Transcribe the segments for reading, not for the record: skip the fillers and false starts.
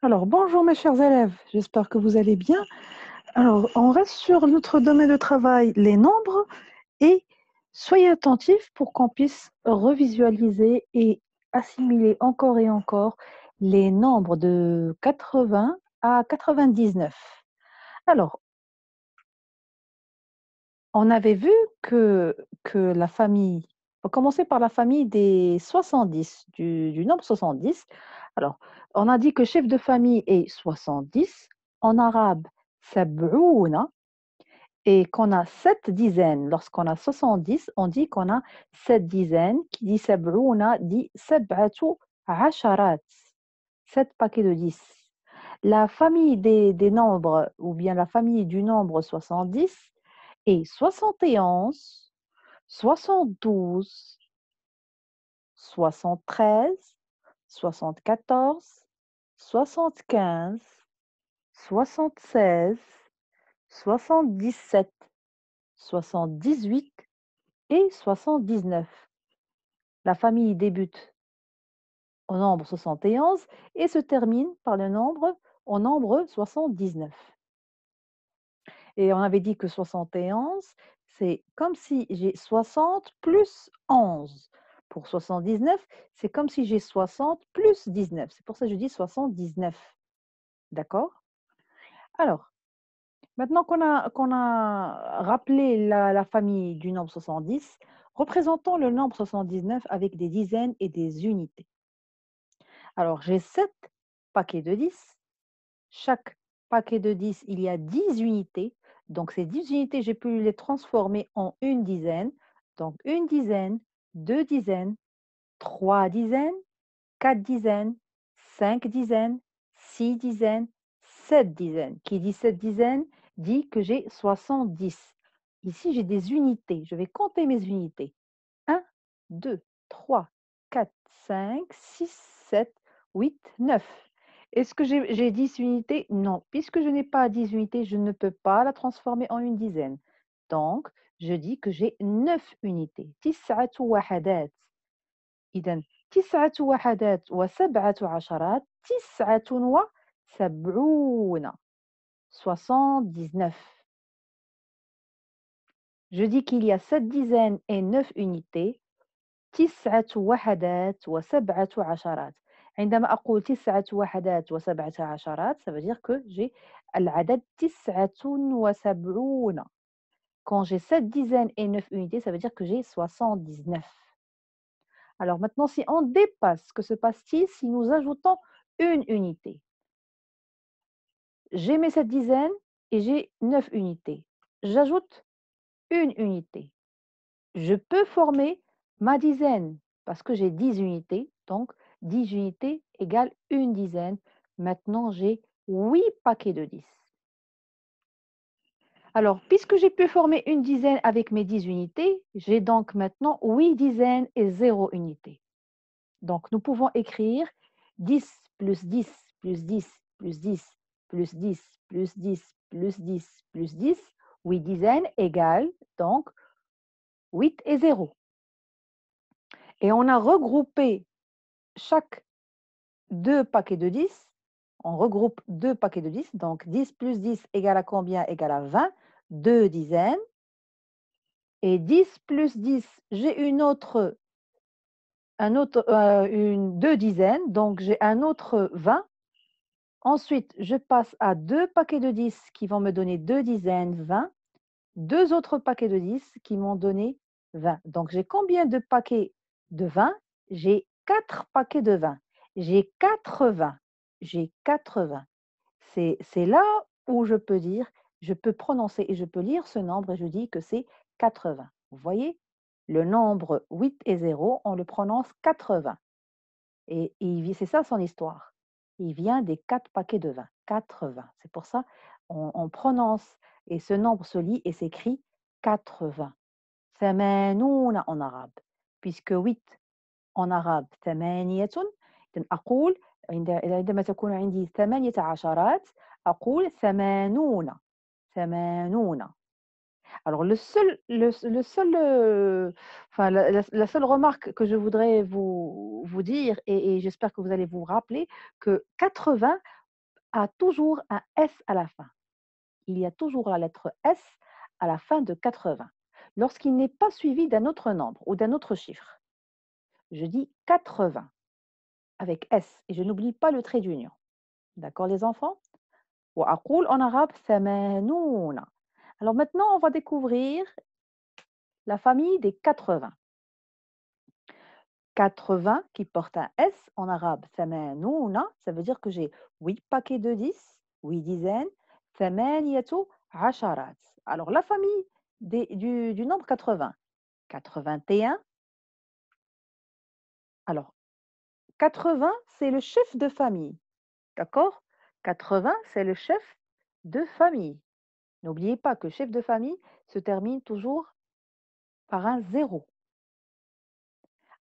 Alors, bonjour mes chers élèves, j'espère que vous allez bien. Alors, on reste sur notre domaine de travail, les nombres, et soyez attentifs pour qu'on puisse revisualiser et assimiler encore et encore les nombres de 80 à 99. Alors, on avait vu que la famille, on va commencer par la famille des 70, du nombre 70. Alors, on a dit que chef de famille est 70, en arabe, sab'ouna, et qu'on a 7 dizaines. Lorsqu'on a 70, on dit qu'on a 7 dizaines. Qui dit sab'ouna dit sab'atu asharat, 7 paquets de 10. La famille des nombres, ou bien la famille du nombre 70, et 71, 72, 73, 74, 75, 76, 77, 78 et 79. La famille débute au nombre 71 et se termine par le nombre au nombre 79. Et on avait dit que 71, c'est comme si j'ai 60 plus 11. Pour 79, c'est comme si j'ai 60 plus 19. C'est pour ça que je dis 79. D'accord? Alors, maintenant qu'on a rappelé la famille du nombre 70, représentons le nombre 79 avec des dizaines et des unités. Alors, j'ai 7 paquets de 10. Chaque paquet de 10, il y a 10 unités. Donc, ces 10 unités, j'ai pu les transformer en une dizaine. Donc, une dizaine, deux dizaines, trois dizaines, quatre dizaines, cinq dizaines, six dizaines, sept dizaines. Qui dit 7 dizaines dit que j'ai 70. Ici, j'ai des unités. Je vais compter mes unités. 1, 2, 3, 4, 5, 6, 7, 8, 9. Est-ce que j'ai 10 unités? Non. Puisque je n'ai pas 10 unités, je ne peux pas la transformer en une dizaine. Donc, je dis que j'ai 9 unités. تسعة وحدات. إذن 9 وحدات وسبعة عشرات 79. 79. Je dis qu'il y a 7 dizaines et 9 unités. 9 وحدات وسبعة عشرات. عندما أقول 9 وحدات وسبعة عشرات, ça veut dire que j'ai العدد 79. Quand j'ai 7 dizaines et 9 unités, ça veut dire que j'ai 79. Alors maintenant, si on dépasse, que se passe-t-il si nous ajoutons une unité? J'ai mes 7 dizaines et j'ai 9 unités. J'ajoute une unité. Je peux former ma dizaine parce que j'ai 10 unités. Donc, 10 unités égale une dizaine. Maintenant, j'ai 8 paquets de 10. Alors, puisque j'ai pu former une dizaine avec mes 10 unités, j'ai donc maintenant 8 dizaines et 0 unité. Donc, nous pouvons écrire 10 plus 10 plus 10 plus 10 plus 10 plus 10 plus 10 plus 10, 8 dizaines égale donc 8 et 0. Et on a regroupé chaque deux paquets de 10. On regroupe deux paquets de 10. Donc, 10 plus 10 égale à combien? Égale à 20. Deux dizaines. Et 10 plus 10, j'ai deux dizaines. Donc, j'ai un autre 20. Ensuite, je passe à deux paquets de 10 qui vont me donner deux dizaines, 20. Deux autres paquets de 10 qui m'ont donné 20. Donc, j'ai combien de paquets de 20? J'ai 4 paquets de 20. J'ai 80. J'ai 80. C'est là où je peux dire, je peux prononcer et je peux lire ce nombre et je dis que c'est 80. Vous voyez? Le nombre 8 et 0, on le prononce 80. Et c'est ça son histoire. Il vient des 4 paquets de 20. 80. C'est pour ça on prononce et ce nombre se lit et s'écrit 80. ثمانون en arabe. Puisque 8 en arabe ثمانية. إذن أقول عندما تكون عندي 8 عشرات أقول ثمانون. ثمانون. Alors, enfin, la seule remarque que je voudrais vous dire, et j'espère que vous allez vous rappeler, que 80, a toujours un S à la fin. Il y a toujours la lettre S à la fin de 80, lorsqu'il n'est pas suivi d'un autre nombre ou d'un autre chiffre. Je dis 80 avec S et je n'oublie pas le trait d'union. D'accord les enfants? وأقول en arabe ثمانون. Alors maintenant, on va découvrir la famille des 80. 80 qui porte un S en arabe ثمانون, ça veut dire que j'ai 8 paquets de 10, 8 dizaines, ثمانية عشرات. Alors la famille du nombre 80, 81. Alors 80, c'est le chef de famille, d'accord? 80, c'est le chef de famille. N'oubliez pas que chef de famille se termine toujours par un zéro.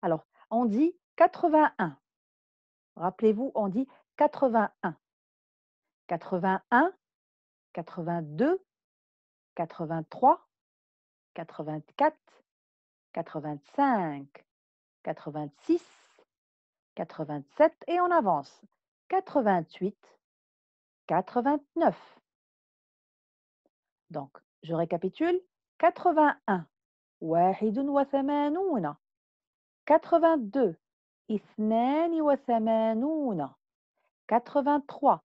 Alors, on dit 81. Rappelez-vous, on dit 81. 81, 82, 83, 84, 85, 86, 87 et on avance. 88, 89. Donc, je récapitule. 81 واحد وثمانون. 82 اثنان وثمانون. 83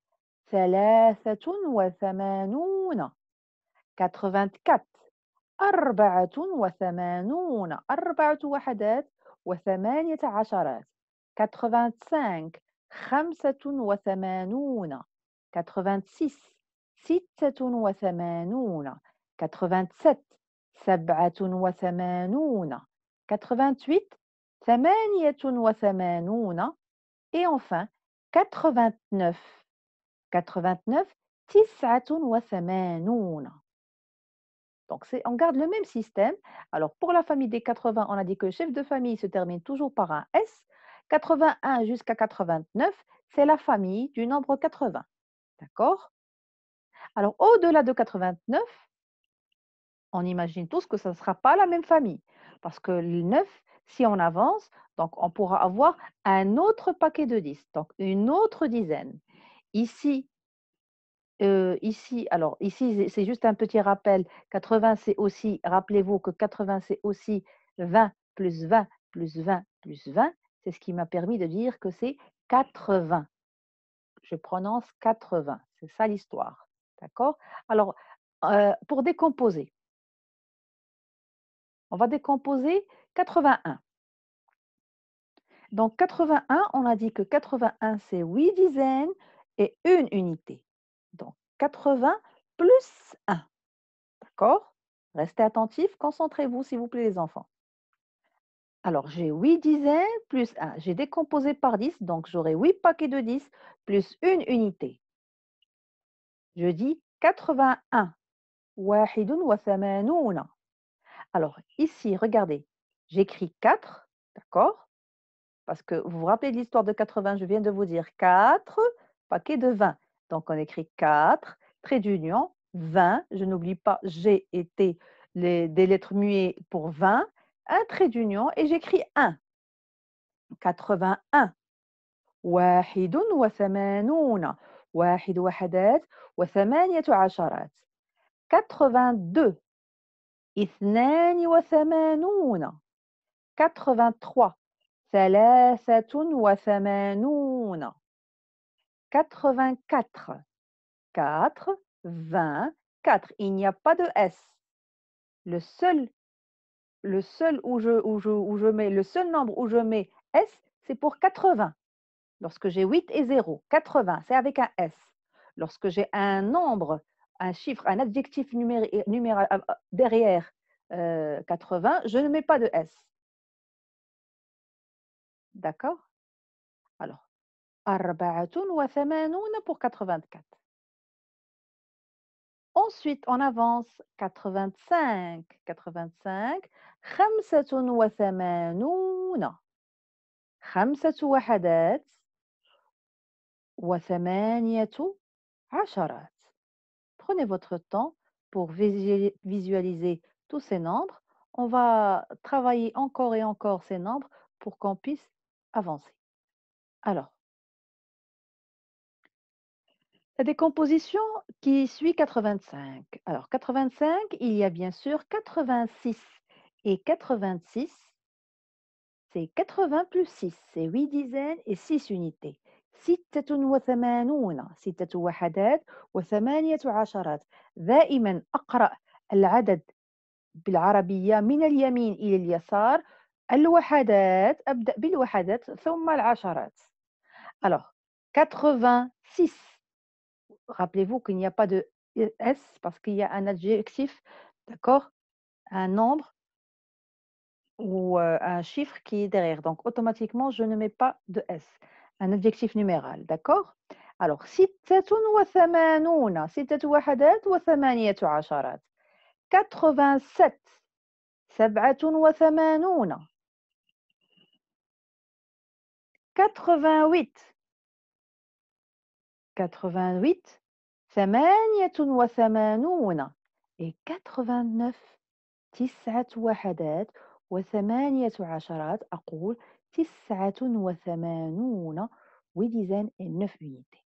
ثلاثة وثمانون. 84 أربعة وثمانون. 4 وحدات وثمانية عشرات. 85 خمسة وثمانون. 86 ستة وثمانون. 87 سبعة وثمانون. 88 ثمانية وثمانون. Et enfin 89. 89 تسعة وثمانون. Donc, on garde le même système. Alors, pour la famille des 80, on a dit que le chef de famille se termine toujours par un S. 81 jusqu'à 89, c'est la famille du nombre 80. D'accord? Alors, au-delà de 89, on imagine tous que ça ne sera pas la même famille. Parce que le 9, si on avance, donc on pourra avoir un autre paquet de 10, donc une autre dizaine. Ici, ici, c'est juste un petit rappel. 80, c'est aussi, rappelez-vous que 80, c'est aussi 20 plus 20 plus 20 plus 20. C'est ce qui m'a permis de dire que c'est 80. Je prononce 80. C'est ça l'histoire. D'accord? Alors, pour décomposer, on va décomposer 81. Donc, 81, on a dit que 81, c'est 8 dizaines et une unité. Donc, 80 plus 1. D'accord? Restez attentifs, concentrez-vous s'il vous plaît les enfants. Alors j'ai 8 dizaines plus 1. J'ai décomposé par 10, donc j'aurai 8 paquets de 10 plus une unité. Je dis 81. واحد وثمانون. Alors ici, regardez, j'écris 4, d'accord? Parce que vous vous rappelez de l'histoire de 80, je viens de vous dire 4 paquets de 20. Donc on écrit 4, trait d'union, 20, je n'oublie pas G et T, des lettres muets pour 20, un trait d'union et j'écris 1. 81. واحد وثمانون. واحد وحدات وثمانية عشرات. 82. اثنان وثمانون. 83. ثلاثة وثمانون. 84. 4, 20, 4. Il n'y a pas de S. Le seul nombre où je mets S, c'est pour 80. Lorsque j'ai 8 et 0, 80, c'est avec un S. Lorsque j'ai un nombre, un chiffre, un adjectif numéral derrière 80, je ne mets pas de S. D'accord? Alors, أربعة وثمانون pour 84. Ensuite, on avance 85. 85. خمسة وثمانون. خمسة وحدات وثمانية عشرات. Prenez votre temps pour visualiser tous ces nombres. On va travailler encore et encore ces nombres pour qu'on puisse avancer. Alors, La décomposition qui suit 85. Alors 85, il y a bien sûr 86 et 86, c'est 80 plus 6, c'est 8 dizaines et 6 unités. 86 ستة وحدات وثمانية عشرات. دائما أقرأ العدد بالعربية من اليمين إلى اليسار. الوحدات أبدأ بالوحدات ثم العشرات. Alors 86. Rappelez-vous qu'il n'y a pas de S parce qu'il y a un adjectif, d'accord? Un nombre ou un chiffre qui est derrière. Donc, automatiquement, je ne mets pas de S. Un adjectif numéral, d'accord? Alors, ستة وثمانون، ستة وحدات وثمانية عشرات. 87، سبعة وثمانون. 88، 88، ثمانية وثمانون. Et 89، تسعة وحدات وثمانية عشرات. أقول تسعة وثمانون، 8 dizaines et 9 unités.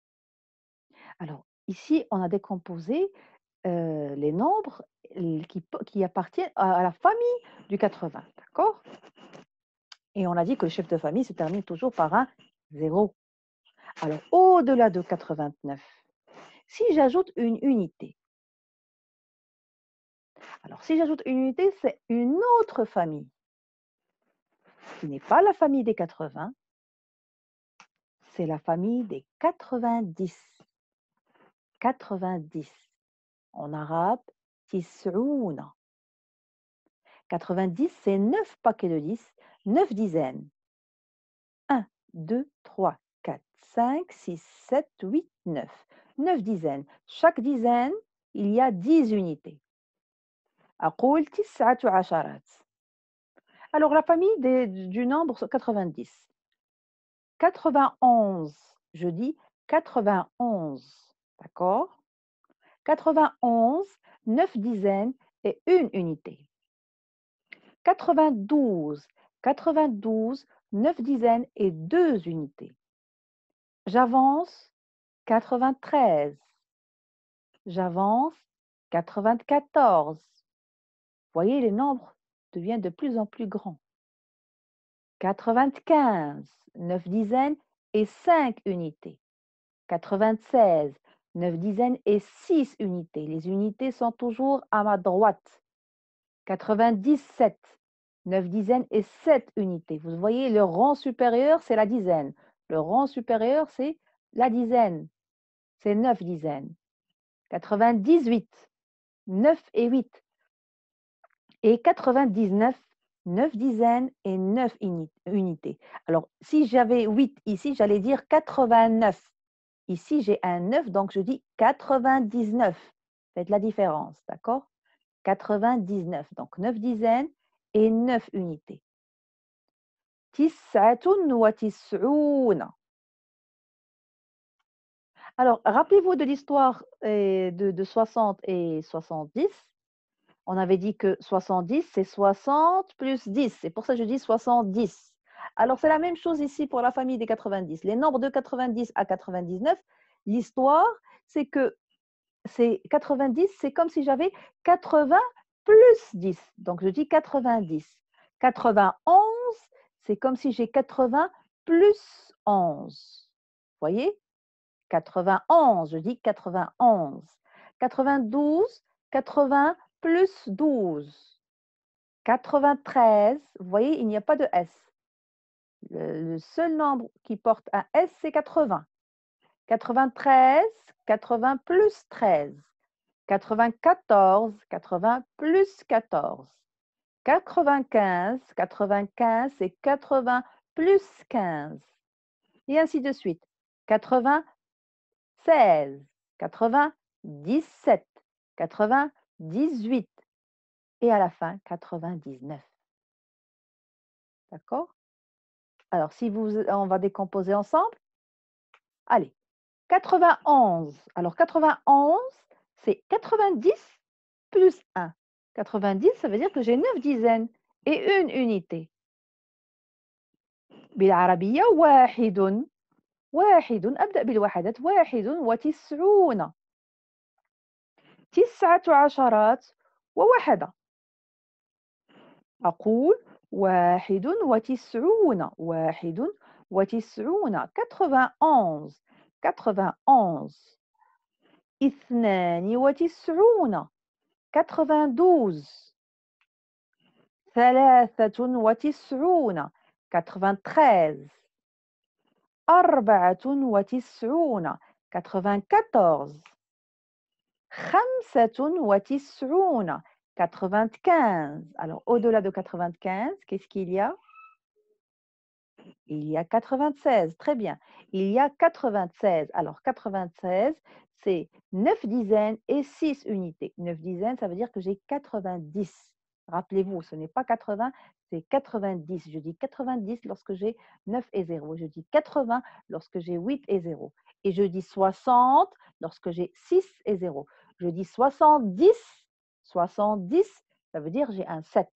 Alors, ici, on a décomposé les nombres qui appartiennent à la famille du 80, d'accord? Et on a dit que le chef de famille se termine toujours par un 0. Alors, au-delà de 89, si j'ajoute une unité, alors si j'ajoute une unité, c'est une autre famille qui n'est pas la famille des 80, c'est la famille des 90. 90. En arabe, tis'ouna. 90, c'est 9 paquets de 10, 9 dizaines. 1, 2, 3, 4, 5, 6, 7, 8, 9. 9 dizaines. Chaque dizaine, il y a 10 unités. أقول 9 عشرات. Alors, la famille du nombre 90. 91, je dis 91, d'accord? 91, 9 dizaines et une unité. 92, 92, 9 dizaines et 2 unités. J'avance 93. J'avance 94. Voyez, les nombres deviennent de plus en plus grands. 95, 9 dizaines et 5 unités. 96, 9 dizaines et 6 unités. Les unités sont toujours à ma droite. 97, 9 dizaines et 7 unités. Vous voyez, le rang supérieur, c'est la dizaine. Le rang supérieur, c'est la dizaine. C'est 9 dizaines. 98, 9 et 8. Et 99, 9 dizaines et 9 unités. Alors, si j'avais 8 ici, j'allais dire 89. Ici, j'ai un 9, donc je dis 99. Faites la différence, d'accord? 99, donc 9 dizaines et 9 unités. تسعة وتسعون. Alors, rappelez-vous de l'histoire de 60 et 70. On avait dit que 70, c'est 60 plus 10. C'est pour ça que je dis 70. Alors, c'est la même chose ici pour la famille des 90. Les nombres de 90 à 99, l'histoire, c'est que c'est 90, c'est comme si j'avais 80 plus 10. Donc, je dis 90. 91, c'est comme si j'ai 80 plus 11. Vous voyez? 91, je dis 91. 92, 80 plus 12. 93, vous voyez, il n'y a pas de S. Le seul nombre qui porte un S, c'est 80. 93, 80 plus 13. 94, 80 plus 14. 95, 95, c'est 80 plus 15. Et ainsi de suite. 96, 97, 98 et à la fin 99. D'accord? Alors, si on va décomposer ensemble. Allez, 91. Alors, 91, c'est 90 plus 1. 90, ça veut dire que j'ai 9 dizaines et une unité. بالعربية واحد. واحد أبدأ بالوحدات 91 تسعة عشرات ووحدة أقول 91 91 91 91 92 92 93 93 94 94 95 95. Alors, au-delà de 95, qu'est-ce qu'il y a? Il y a 96. Très bien. Il y a 96. Alors, 96, c'est 9 dizaines et 6 unités. 9 dizaines, ça veut dire que j'ai 90. Rappelez-vous, ce n'est pas 80, c'est 90. Je dis 90 lorsque j'ai 9 et 0. Je dis 80 lorsque j'ai 8 et 0. Et je dis 60 lorsque j'ai 6 et 0. Je dis 70. 70, ça veut dire j'ai un 7.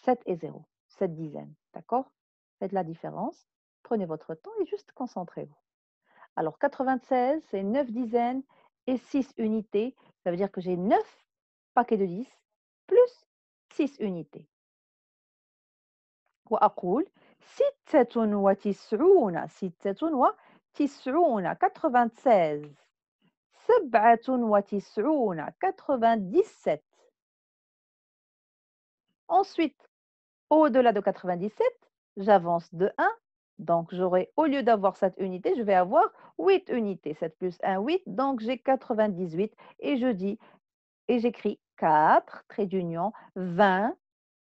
7 et 0. 7 dizaines. D'accord? Faites la différence. Prenez votre temps et juste concentrez-vous. Alors, 96, c'est 9 dizaines et 6 unités. Ça veut dire que j'ai 9 paquets de 10 plus 6 unités. وأقول 96 96 96 97 97. Ensuite, au-delà de 97, j'avance de 1. Donc, j'aurai, au lieu d'avoir 7 unités, je vais avoir 8 unités. 7 plus 1, 8. Donc, j'ai 98. Et je dis, et j'écris 4, trait d'union, 20,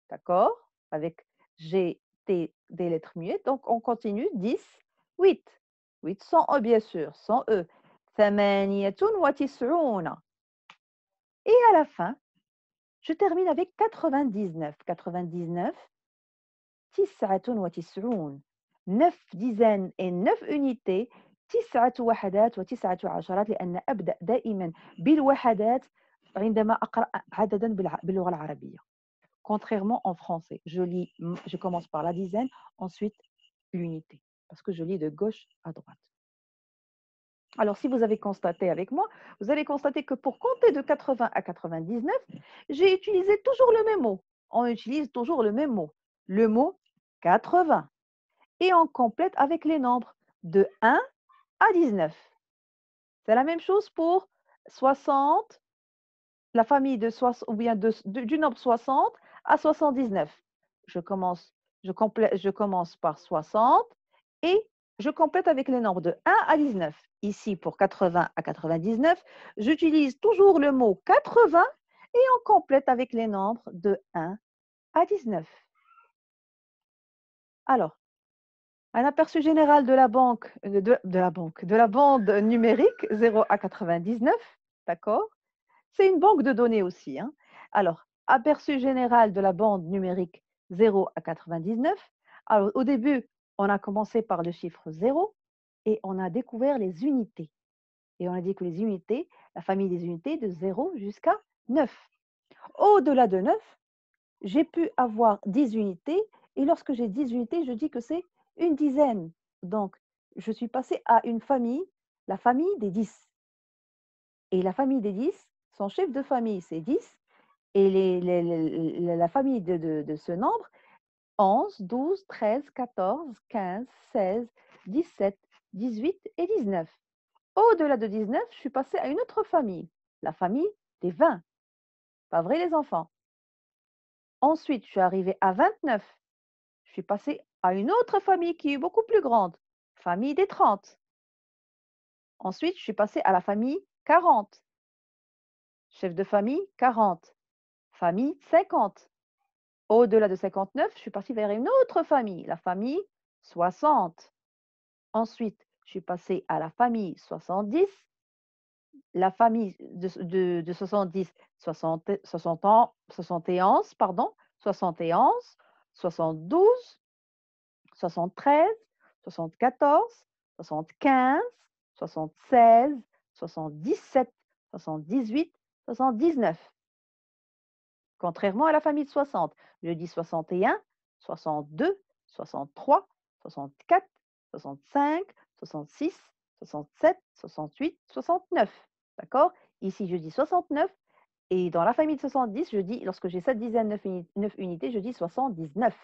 d'accord? Avec G, T, des lettres muettes. Donc, on continue. 10, 8. 8 sans E, bien sûr, sans E. 98. Et à la fin, je termine avec 99. 99. 99 9 dizaines et 9 unités 9 وحدات وتسعة عشرات لأن أبدأ دائما بالوحدات عندما أقرأ عددا باللغة العربية. Contrairement en français, je commence par la dizaine, ensuite l'unité, parce que je lis de gauche à droite. Alors, si vous avez constaté avec moi, vous allez constater que pour compter de 80 à 99, j'ai utilisé toujours le même mot. On utilise toujours le même mot. Le mot 80. Et on complète avec les nombres de 1 à 19. C'est la même chose pour 60, la famille de 60, ou bien du nombre 60 à 79. Je commence par 60 et je complète avec les nombres de 1 à 19. Ici, pour 80 à 99, j'utilise toujours le mot 80 et on complète avec les nombres de 1 à 19. Alors, un aperçu général de la banque, de la bande numérique 0 à 99, d'accord? C'est une banque de données aussi, hein. Alors, aperçu général de la bande numérique 0 à 99. Alors, au début, on a commencé par le chiffre 0 et on a découvert les unités. Et on a dit que les unités, la famille des unités de 0 jusqu'à 9. Au-delà de 9, j'ai pu avoir 10 unités et lorsque j'ai 10 unités, je dis que c'est une dizaine. Donc, je suis passée à une famille, la famille des 10. Et la famille des 10, son chef de famille, c'est 10. Et la famille de ce nombre, 11, 12, 13, 14, 15, 16, 17, 18 et 19. Au-delà de 19, je suis passée à une autre famille, la famille des 20. Pas vrai les enfants? Ensuite, je suis arrivée à 29. Je suis passée à une autre famille qui est beaucoup plus grande, famille des 30. Ensuite, je suis passée à la famille 40. Chef de famille 40. Famille 50. Au-delà de 59, je suis partie vers une autre famille, la famille 60. Ensuite, je suis passée à la famille 70. La famille de 70, 60, 60 ans, 71, pardon, 71, 72, 73, 74, 75, 76, 77, 78, 79. Contrairement à la famille de 60, je dis 61, 62, 63, 64, 65, 66, 67, 68, 69. D'accord? Ici, je dis 69. Et dans la famille de 70, je dis, lorsque j'ai 7 dizaines, 9 unités, je dis 79.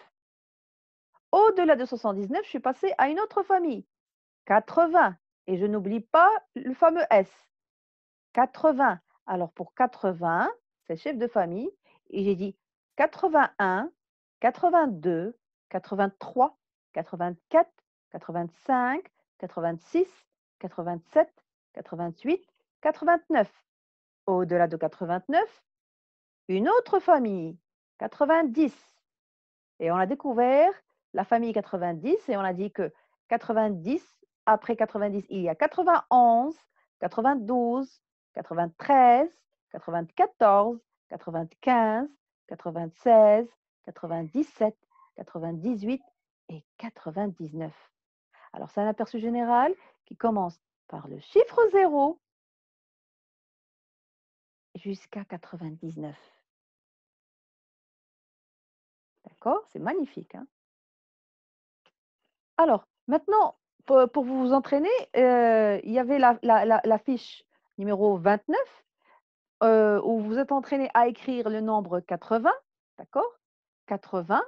Au-delà de 79, je suis passée à une autre famille, 80. Et je n'oublie pas le fameux S. 80. Alors pour 80, c'est le chef de famille. Et j'ai dit 81, 82, 83, 84, 85, 86, 87, 88, 89. Au-delà de 89, une autre famille, 90. Et on a découvert la famille 90 et on a dit que 90, après 90, il y a 91, 92, 93, 94, 95, 96, 97, 98 et 99. Alors, c'est un aperçu général qui commence par le chiffre 0 jusqu'à 99. D'accord? C'est magnifique, hein? Alors, maintenant, pour vous entraîner, il y avait la fiche numéro 29, où vous êtes entraîné à écrire le nombre 80, d'accord? 80,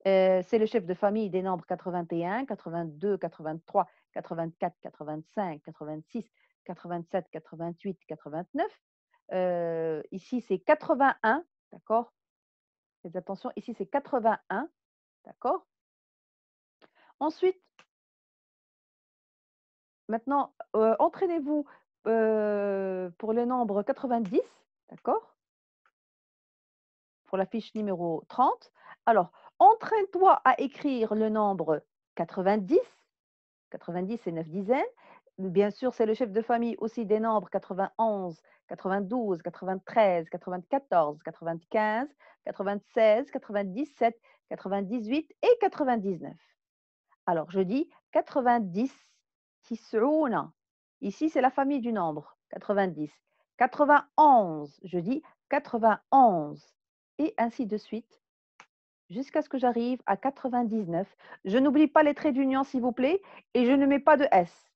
c'est le chef de famille des nombres 81, 82, 83, 84, 85, 86, 87, 88, 89. Ici, c'est 81, d'accord? Faites attention, ici, c'est 81, d'accord? Ensuite, maintenant, entraînez-vous, pour le nombre 90, d'accord? Pour la fiche numéro 30. Alors, entraîne-toi à écrire le nombre 90. 90, c'est 9 dizaines. Bien sûr, c'est le chef de famille aussi des nombres 91, 92, 93, 94, 95, 96, 97, 98 et 99. Alors, je dis 90, tis'ouna. Ici, c'est la famille du nombre, 90. 91, je dis 91. Et ainsi de suite, jusqu'à ce que j'arrive à 99. Je n'oublie pas les traits d'union, s'il vous plaît, et je ne mets pas de S.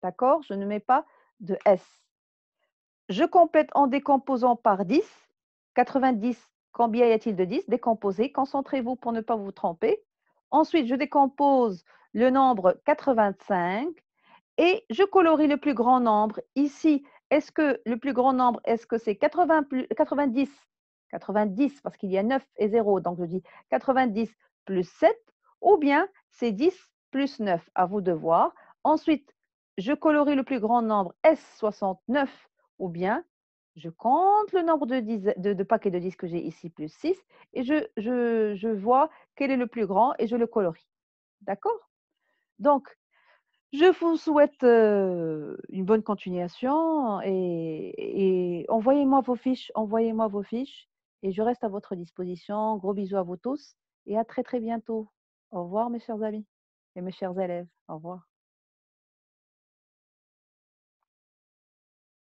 D'accord? Je ne mets pas de S. Je complète en décomposant par 10. 90, combien y a-t-il de 10? Décomposez. Concentrez-vous pour ne pas vous tromper. Ensuite, je décompose le nombre 85 et je colorie le plus grand nombre. Ici, est-ce que le plus grand nombre, est-ce que c'est 80 plus 90? 90 parce qu'il y a 9 et 0, donc je dis 90 plus 7, ou bien c'est 10 plus 9, à vous de voir. Ensuite, je colorie le plus grand nombre S69, ou bien je compte le nombre de paquets de 10 que j'ai ici, plus 6, et je vois quel est le plus grand et je le colorie. D'accord? Donc, je vous souhaite une bonne continuation et envoyez-moi vos fiches et je reste à votre disposition. Gros bisous à vous tous et à très très bientôt. Au revoir mes chers amis et mes chers élèves. Au revoir.